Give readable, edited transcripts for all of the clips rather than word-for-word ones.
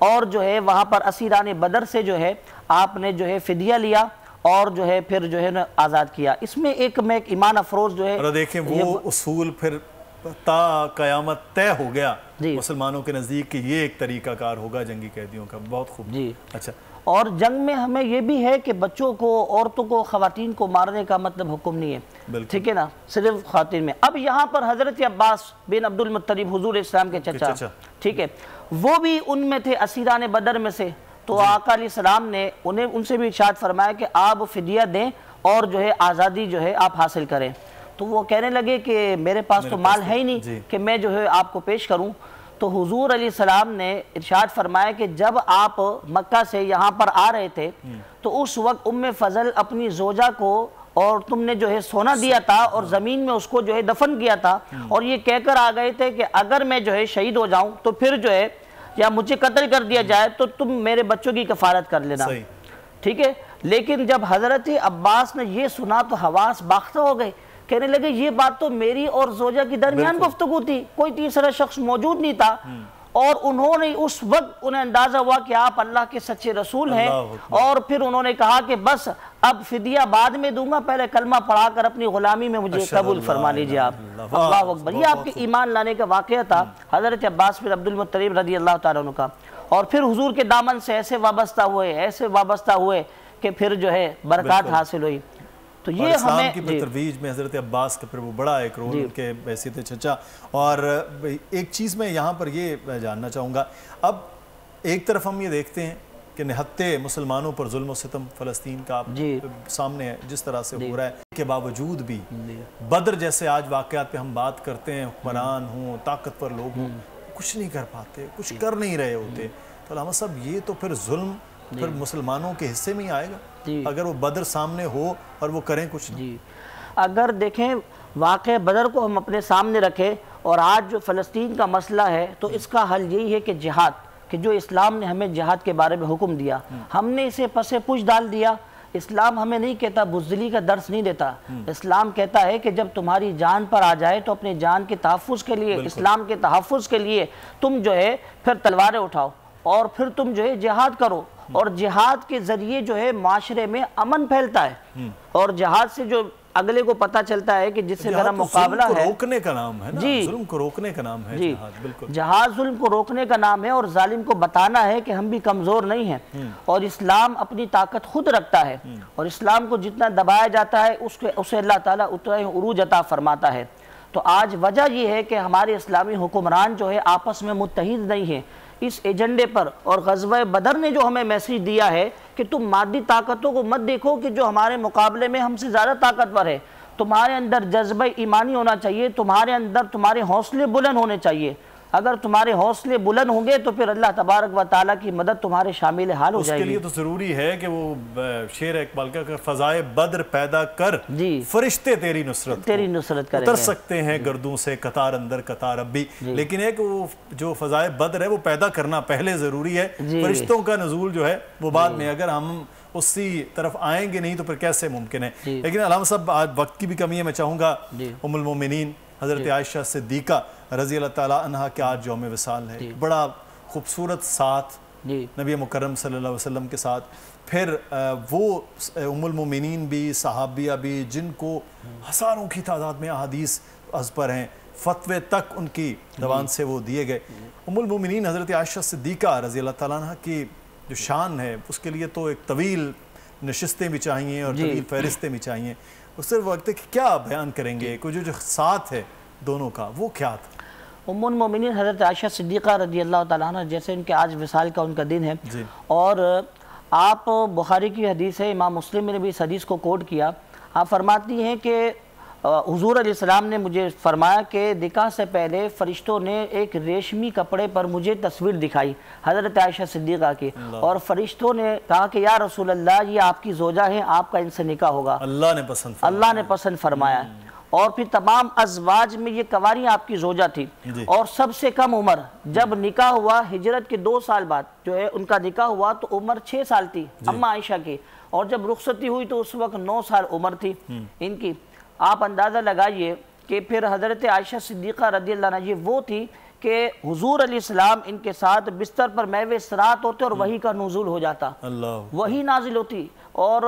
اور جو ہے وہاں پر اسیران بدر سے جو ہے آپ نے جو ہے فدیہ لیا اور جو ہے پھر جو ہے آزاد کیا۔ اس میں ایک ایمان افروز جو ہے، اور دیکھیں وہ اصول پھر تا قیامت طے ہو گیا مسلمانوں کے نزدیک کہ یہ ایک طریقہ کار ہوگا جنگی قیدیوں کا۔ بہت خوب۔ جی اچھا، اور جنگ میں ہمیں یہ بھی ہے کہ بچوں کو، عورتوں کو، خواتین کو مارنے کا مطلب حکم نہیں ہے، ٹھیک ہے نا، صرف خواتین میں۔ اب یہاں پر حضرت عباس بن عبد المطلب حضور اسلام کے چچا، ٹھیک ہے، وہ بھی ان میں تھے اسیران بدر میں سے، تو آقا علیہ السلام نے ان سے بھی ارشاد فرمایا کہ آپ فدیہ دیں اور جو ہے آزادی جو ہے آپ حاصل کریں۔ تو وہ کہنے لگے کہ میرے پاس تو مال ہے ہی نہیں کہ میں جو ہے آپ کو پیش کروں۔ تو حضور علیہ السلام نے ارشاد فرمایا کہ جب آپ مکہ سے یہاں پر آ رہے تھے تو اس وقت ام فضل اپنی زوجہ کو اور تم نے جو ہے سونا دیا تھا اور زمین میں اس کو جو ہے دفن کیا تھا، اور یہ کہہ کر آ گئے تھے کہ اگر میں جو ہے شہید ہو جاؤں تو پھر جو ہے یا مجھے قتل کر دیا جائے تو تم میرے بچوں کی کفالت کر لینا، ٹھیک ہے۔ لیکن جب حضرت عباس نے یہ سنا تو حواس باختہ ہو گئے، کہنے لگے یہ بات تو میری اور زوجہ کی درمیان گفتگو تھی، کوئی تیسرا شخص موجود نہیں تھا، اور انہوں نے اس وقت انہیں اندازہ ہوا کہ آپ اللہ کے سچے رسول ہیں، اور پھر انہوں نے کہا کہ بس اب فدیہ بعد میں دوں گا، پہلے کلمہ پڑھا کر اپنی غلامی میں مجھے قبول فرما لیجئے آپ۔ اللہ اکبر، یہ آپ کے ایمان لانے کا واقعہ تھا حضرت عباس بن عبد المطلب رضی اللہ تعالیٰ عنہ کا، اور پھر حضور کے دامن سے ایسے وابستہ ہوئے کہ پھر جو ہے برکات حاصل ہوئی۔ تو یہ اسلام کی ترویج میں حضرت عباس کا پھر وہ بڑا ایک رول ان کے حیثیت چچا۔ اور ایک چیز میں یہاں پر یہ جاننا چاہوں گا، اب ایک طرف ہم یہ دیکھتے ہیں کہ نہتے مسلمانوں پر ظلم و ستم فلسطین کا سامنے ہے جس طرح سے ہو رہا ہے، کے باوجود بھی بدر جیسے آج واقعات پہ ہم بات کرتے ہیں، حکمران ہوں، طاقتور لوگ ہوں، کچھ نہیں کر پاتے، کچھ کر نہیں رہے ہوتے، تو علامہ صاحب یہ تو پھر ظلم پھر مسلمانوں کے حصے میں ہی آئے گا اگر وہ بدر سامنے ہو اور وہ کریں کچھ نہیں۔ اگر دیکھیں واقع بدر کو ہم اپنے سامنے رکھیں اور آج جو فلسطین کا مسئلہ ہے تو اس کا حل یہی ہے کہ جہاد، کہ جو اسلام نے ہمیں جہاد کے بارے میں حکم دیا ہم نے اسے پس پش ڈال دیا۔ اسلام ہمیں نہیں کہتا بزدلی کا درس نہیں دیتا، اسلام کہتا ہے کہ جب تمہاری جان پر آ جائے تو اپنے جان کے تحفظ کے لیے، اسلام کے تحفظ کے لیے تم جو ہے پھر تلواریں اٹھاؤ اور پھر تم جو ہے جہاد کرو، اور جہاد کے ذریعے جو ہے معاشرے میں امن پھیلتا ہے، اور جہاد سے جو اگلے کو پتہ چلتا ہے کہ جس سے میرا مقابلہ ہے، ظلم کو روکنے کا نام ہے نا، ظلم کو روکنے کا نام ہے جہاد، بالکل جہاد ظلم کو روکنے کا نام ہے، اور ظالم کو بتانا ہے کہ ہم بھی کمزور نہیں ہیں، اور اسلام اپنی طاقت خود رکھتا ہے، اور اسلام کو جتنا دبایا جاتا ہے اسے اللہ تعالیٰ اتنا ہی عروج عطا فرماتا ہے۔ تو آج وجہ یہ ہے کہ ہمارے اسلامی حکمران جو ہے آپس میں متحد نہیں ہیں اس ایجنڈے پر، اور غزوہ بدر نے جو ہمیں میسیج دیا ہے کہ تم مادی طاقتوں کو مت دیکھو کہ جو ہمارے مقابلے میں ہم سے زیادہ طاقتور ہے، تمہارے اندر جذبہ ایمانی ہونا چاہیے، تمہارے اندر تمہارے حوصلے بلند ہونے چاہیے۔ اگر تمہارے حوصلے بلند ہوں گے تو پھر اللہ تبارک و تعالیٰ کی مدد تمہارے شامل حال ہو جائے گی۔ اس کے لیے تو ضروری ہے کہ وہ شعر اقبال کا فضائے بدر پیدا کر، فرشتے تیری نصرت کریں، اتر سکتے ہیں گردوں سے قطار اندر قطار اب بھی، لیکن ایک وہ جو فضائے بدر ہے وہ پیدا کرنا پہلے ضروری ہے، فرشتوں کا نزول جو ہے وہ بعد میں، اگر ہم اسی طرف آئیں گے نہیں تو پھر کیسے ممکن ہے۔ لیکن علامہ صاحب آج وقت کی بھی کمی ہے، میں چاہوں گا ام المومنین حضرت عائشہ صدیقہ رضی اللہ تعالیٰ عنہ کے آج یوم وصال ہے، بڑا خوبصورت ساتھ نبی مکرم صلی اللہ علیہ وسلم کے ساتھ، پھر وہ ام المومنین بھی صحابیہ بھی جن کو ہزاروں کی تعداد میں احادیث ازبر ہیں، فتوے تک ان کی زبان سے وہ دیے گئے۔ ام المومنین حضرت عائشہ صدیقہ رضی اللہ تعالیٰ عنہ کی جو شان ہے اس کے لیے تو ایک طویل نشستیں بھی چاہیے اور طویل فہرستیں بھی چاہیے، اس سے وقت ہے کہ کیا بیان کریں گے، کوئی جو ساتھ ہے دونوں کا وہ کیا تھا؟ ام المومنین حضرت عائشہ صدیقہ رضی اللہ تعالیٰ عنہ، جیسے ان کے آج وصال کا ان کا دن ہے، اور آپ بخاری کی حدیث ہے، امام مسلم نے بھی اس حدیث کو کوٹ کیا، آپ فرماتی ہیں کہ حضور علیہ السلام نے مجھے فرمایا کہ نکاح سے پہلے فرشتوں نے ایک ریشمی کپڑے پر مجھے تصویر دکھائی حضرت عائشہ صدیقہ کی، اور فرشتوں نے کہا کہ یا رسول اللہ یہ آپ کی زوجہ ہیں، آپ کا ان سے نکاح ہوگا، اللہ نے پسند فرمایا، اور پھر تمام ازواج میں یہ کنواری آپ کی زوجہ تھی، اور سب سے کم عمر جب نکاح ہوا ہجرت کے 2 سال بعد جو ہے ان کا نکاح ہوا تو عمر 6 سال تھی اما عائشہ کی، اور جب رخصتی ہوئی تو اس وقت 9 سال عمر تھی ان کی۔ آپ اندازہ لگائیے کہ پھر حضرت عائشہ صدیقہ رضی اللہ عنہ یہ وہ تھی کہ حضور علیہ السلام ان کے ساتھ بستر پر میوے سرات ہوتے اور وحی کا نزول ہو جاتا، وحی نازل ہوتی۔ اور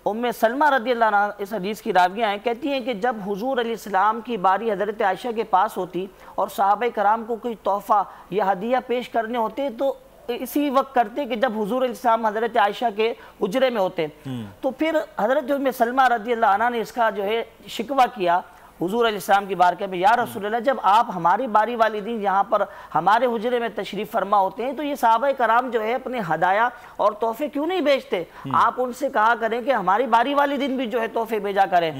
ام سلمہ رضی اللہ عنہ اس حدیث کی راویہ ہیں، کہتی ہیں کہ جب حضور علیہ السلام کی باری حضرت عائشہ کے پاس ہوتی اور صحابہ کرام کو کوئی تحفہ یا ہدیہ پیش کرنے ہوتے تو اسی وقت کرتے کہ جب حضور علیہ السلام حضرت عائشہ کے حجرے میں ہوتے۔ تو پھر حضرت ام سلمہ رضی اللہ عنہ نے اس کا جو ہے شکوہ کیا حضور علیہ السلام کی بارگاہ میں، یا رسول اللہ جب آپ ہماری باری والی دن یہاں پر ہمارے حجرے میں تشریف فرما ہوتے ہیں تو یہ صحابہ کرام جو ہے اپنے ہدایہ اور تحفے کیوں نہیں بھیجتے؟ آپ ان سے کہا کریں کہ ہماری باری والی دن بھی جو ہے تحفے بھیجا کریں۔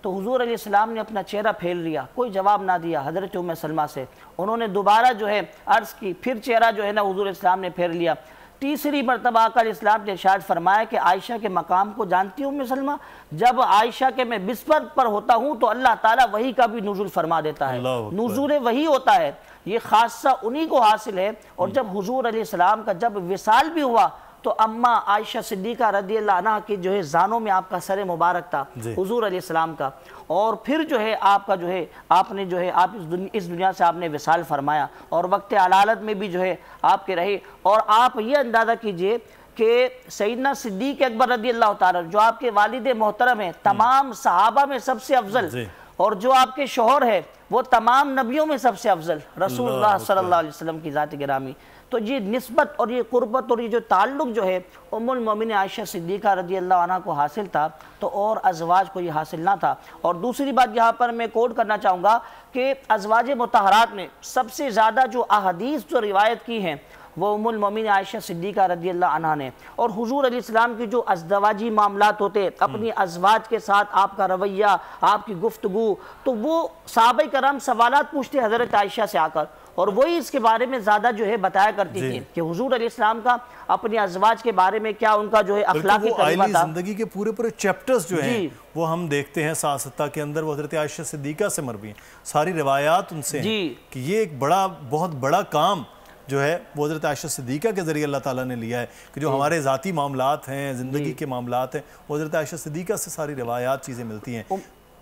تو حضور علیہ السلام نے اپنا چہرہ پھیر لیا، کوئی جواب نہ دیا حضرت ام سلمہ سے۔ انہوں نے دوبارہ جو ہے عرض کی، پھر چہرہ جو ہے نا حضور علیہ السلام نے پھیر لیا۔ تیسری مرتبہ آقا علیہ السلام نے ارشاد فرمایا کہ عائشہ کے مقام کو جانتی ہوں ام سلمہ، جب عائشہ کے میں بستر پر ہوتا ہوں تو اللہ تعالیٰ وحی کا بھی نزول فرما دیتا ہے، نزول وحی ہوتا ہے، یہ خاصہ انہی کو حاصل ہے۔ اور جب حضور علیہ السلام کا جب وصال بھی ہوا تو اماں عائشہ صدیقہ رضی اللہ عنہ کی جو ہے زانوں میں آپ کا سر مبارک تھا حضور علیہ السلام کا، اور پھر جو ہے آپ کا جو ہے آپ نے جو ہے آپ اس دنیا سے آپ نے وصال فرمایا اور وقت علالت میں بھی جو ہے آپ کے رہے۔ اور آپ یہ اندازہ کیجئے کہ سیدنا صدیق اکبر رضی اللہ تعالیٰ جو آپ کے والد محترم ہیں، تمام صحابہ میں سب سے افضل، اور جو آپ کے شوہر ہے وہ تمام نبیوں میں سب سے افضل، رسول اللہ صلی اللہ علیہ وسلم کی ذات گرامی۔ تو یہ نسبت اور یہ قربت اور یہ جو تعلق جو ہے ام المومنین عائشہ صدیقہ رضی اللہ عنہ کو حاصل تھا تو اور ازواج کو یہ حاصل نہ تھا۔ اور دوسری بات یہاں پر میں کوٹ کرنا چاہوں گا کہ ازواج مطہرات میں سب سے زیادہ جو احادیث جو روایت کی ہیں وہ ام المومنین عائشہ صدیقہ رضی اللہ عنہ نے، اور حضور علیہ السلام کی جو ازدواجی معاملات ہوتے اپنی ازواج کے ساتھ آپ کا رویہ، آپ کی گفتگو، تو وہ صحابہ کرام سوالات پوچھتے حضرت عائشہ سے آ کر، اور وہی اس کے بارے میں زیادہ جو ہے بتایا کرتی تھی کہ حضور علیہ السلام کا اپنی ازواج کے بارے میں کیا ان کا جو ہے اخلاقی طریقہ تھا۔ زندگی کے پورے چیپٹرز جو ہیں وہ ہم دیکھتے ہیں ساستہ کے اندر، وہ حضرت عائشہ صدیقہ سے مروی ہیں، ساری روایات ان سے ہیں کہ یہ ایک بہت بڑا کام جو ہے وہ حضرت عائشہ صدیقہ کے ذریعے اللہ تعالیٰ نے لیا ہے کہ جو ہمارے ذاتی معاملات ہیں، زندگی کے معاملات ہیں، وہ حضرت عائشہ صدیقہ سے ساری روایات چیزیں ملتی ہیں۔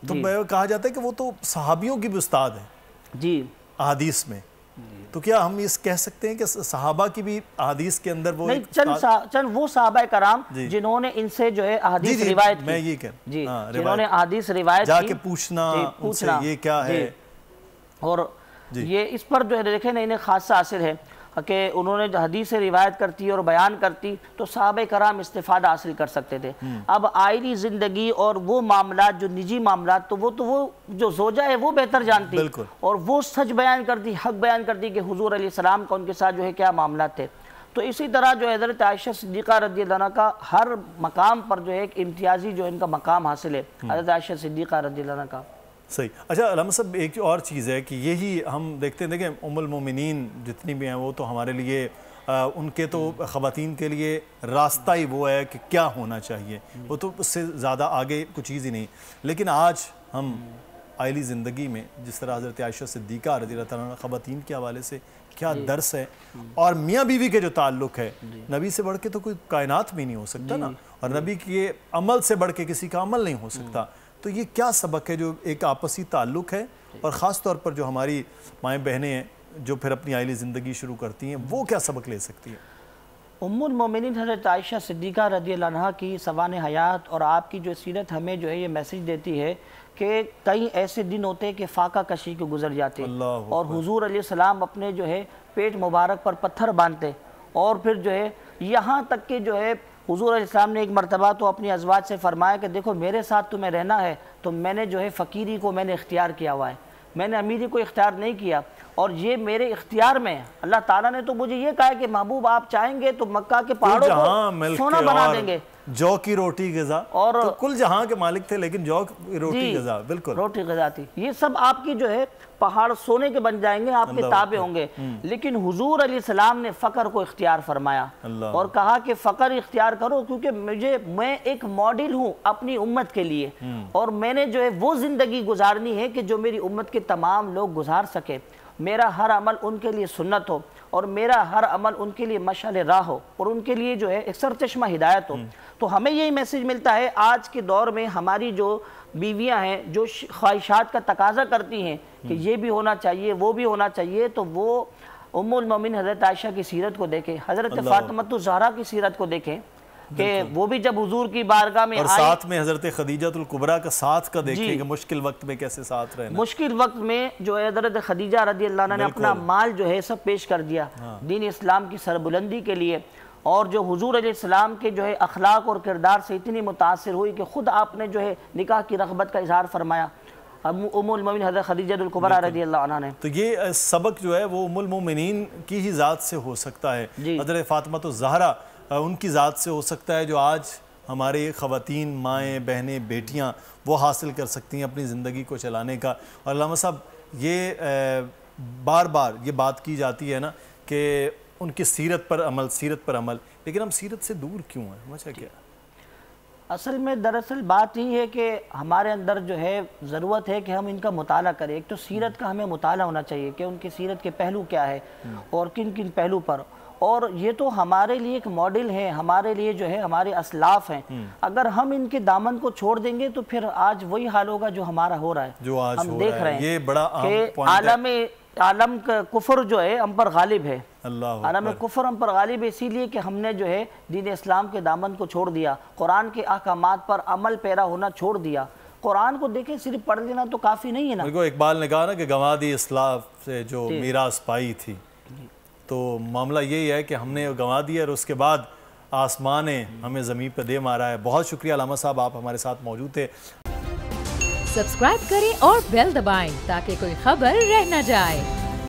تو کہا جاتا ہے کہ وہ تو صحابیوں کی بھی استاد ہیں احادیث میں، تو کیا ہم اس کہہ سکتے ہیں کہ صحابہ کی بھی احادیث کے اندر وہ چند وہ صحابہ کرام جنہوں نے ان سے جو ہے احادیث روایت کی، میں یہ کہہ جنہوں نے احادیث روایت کی، جا کے پوچھنا ان سے یہ کیا ہے، اور یہ اس پر جو ہے دیکھیں انہیں خاصہ حاصل ہے کہ انہوں نے جو حدیث روایت کرتی اور بیان کرتی تو صحابہ کرام استفادہ حاصل کر سکتے تھے۔ اب آئلی زندگی اور وہ معاملات جو نجی معاملات تو وہ جو زوجہ ہے وہ بہتر جانتی، اور وہ سچ بیان کرتی، حق بیان کرتی کہ حضور علیہ السلام کا ان کے ساتھ جو ہے کیا معاملات تھے۔ تو اسی طرح جو حضرت عائشہ صدیقہ رضی اللہ عنہ کا ہر مقام پر جو ہے ایک امتیازی جو ان کا مقام حاصل ہے حضرت عائشہ صدیقہ رضی اللہ عنہ کا۔ صحیح۔ اچھا علامہ صاحب ایک اور چیز ہے کہ یہی ہم دیکھتے ہیں، دیکھیں ام المومنین جتنی بھی ہیں وہ تو ہمارے لیے ان کے تو خواتین کے لیے راستہ ہی وہ ہے کہ کیا ہونا چاہیے، وہ تو اس سے زیادہ آگے کچھ چیز ہی نہیں۔ لیکن آج ہم آئلی زندگی میں جس طرح حضرت عائشہ صدیقہ رضی اللہ عنہ خواتین کے حوالے سے کیا درس ہے، اور میاں بیوی کے جو تعلق ہے نبی سے بڑھ کے تو کوئی کائنات بھی نہیں ہو سکتا نا، اور نبی کے عمل سے بڑھ کے کسی کا عمل نہیں ہو سکتا، تو یہ کیا سبق ہے جو ایک آپسی تعلق ہے، اور خاص طور پر جو ہماری مائیں بہنیں ہیں جو پھر اپنی آئلی زندگی شروع کرتی ہیں وہ کیا سبق لے سکتی ہیں؟ ام المومنین حضرت عائشہ صدیقہ رضی اللہ عنہ کی سوان حیات اور آپ کی جو سیرت ہمیں جو ہے یہ میسج دیتی ہے کہ کئی ایسے دن ہوتے کہ فاقہ کشی کے گزر جاتے اور حضور علیہ السلام اپنے جو ہے پیٹ مبارک پر پتھر باندھتے، اور پھر جو ہے یہاں تک کہ جو ہے حضور علیہ السلام نے ایک مرتبہ تو اپنی ازواج سے فرمایا کہ دیکھو میرے ساتھ تمہیں رہنا ہے تو میں نے جو ہے فقیری کو میں نے اختیار کیا ہوا ہے، میں نے امیری کو اختیار نہیں کیا، اور یہ میرے اختیار میں ہے۔ اللہ تعالیٰ نے تو مجھے یہ کہا کہ محبوب آپ چاہیں گے تو مکہ کے پہاڑوں کو سونا بنا دیں گے، جو کی روٹی غذا، اور کل جہاں کے مالک تھے لیکن جو کی روٹی غذا، بالکل روٹی غذا تھی، یہ سب آپ کی جو ہے پہاڑ سونے کے بن جائیں گے، آپ کے تابع ہوں گے۔ لیکن حضور علیہ السلام نے فقر کو اختیار فرمایا اور کہا کہ فقر اختیار کرو کیونکہ میں ایک ماڈل ہوں اپنی امت کے لیے، اور میں نے جو ہے وہ زندگی گزارنی ہے کہ جو میری امت کے تمام لوگ گزار سکے، میرا ہر عمل ان کے لیے سنت ہو، اور میرا ہر عمل ان کے لیے مشعل راہ ہو اور ان کے لیے جو ہے ایک سرچشمہ ہدایت ہو۔ تو ہمیں یہی میسیج ملتا ہے آج کے دور میں ہماری جو بیویاں ہیں جو خواہشات کا تقاضا کرتی ہیں کہ یہ بھی ہونا چاہیے وہ بھی ہونا چاہیے، تو وہ ام المومنین حضرت عائشہ کی سیرت کو دیکھیں، حضرت فاطمہ الزہرا کی سیرت کو دیکھیں کہ وہ بھی جب حضور کی بارگاہ میں اور ساتھ میں حضرت خدیجہ الکبریٰ کا ساتھ کا دیکھیں کہ مشکل وقت میں کیسے ساتھ رہنا، مشکل وقت میں جو ہے حضرت خدیجہ رضی اللہ عنہ نے اپنا مال جو ہے سب پیش کر دیا دین اسلام کی سربلندی کے لیے، اور جو حضور علیہ السلام کے جو ہے اخلاق اور کردار سے اتنی متاثر ہوئی کہ خود آپ نے جو ہے نکاح کی رغبت کا اظہار فرمایا ام المومنین حضرت خدیجہ الکبریٰ رضی اللہ عنہ نے۔ تو یہ سبق جو ہے وہ ام المومنین کی ہی ذات سے ہو سکتا ہے، حضرت فاطمہ الزہرا ان کی ذات سے ہو سکتا ہے جو آج ہمارے خواتین، مائیں، بہنیں، بیٹیاں وہ حاصل کر سکتی ہیں اپنی زندگی کو چلانے کا۔ اور علامہ صاحب یہ بار بار یہ بات کی جاتی ہے نا کہ ان کی سیرت پر عمل، لیکن ہم سیرت سے دور کیوں ہیں؟ وجہ کیا ہے؟ اصل میں دراصل بات یہ ہے کہ ہمارے اندر جو ہے ضرورت ہے کہ ہم ان کا مطالعہ کریں۔ ایک تو سیرت کا ہمیں مطالعہ ہونا چاہیے کہ ان کی سیرت کے پہلو کیا ہے اور کن کن پہلو پر، اور یہ تو ہمارے لیے ایک ماڈل ہے، ہمارے لیے جو ہے ہمارے اسلاف ہیں۔ اگر ہم ان کے دامن کو چھوڑ دیں گے تو پھر آج وہی حال ہوگا جو ہمارا ہو رہا ہے، ہم دیکھ رہے ہیں یہ بڑا کہ عالم کا کفر جو ہے ہم پر غالب ہے، عالم کفر ہم پر غالب ہے، اسی لیے کہ ہم نے جو ہے دین اسلام کے دامن کو چھوڑ دیا، قرآن کے احکامات پر عمل پیرا ہونا چھوڑ دیا۔ قرآن کو دیکھیں صرف پڑھ لینا تو کافی نہیں ہے نا۔ اقبال نے کہا نا کہ گنوا دی اسلاف سے جو میراث پائی تھی، تو معاملہ یہی ہے کہ ہم نے گنوا دیا اور اس کے بعد آسمان نے ہمیں زمین پہ دے مارا ہے۔ بہت شکریہ علامہ صاحب، آپ ہمارے ساتھ موجود تھے۔ سبسکرائب کریں اور بیل دبائیں تاکہ کوئی خبر رہ نہ جائے۔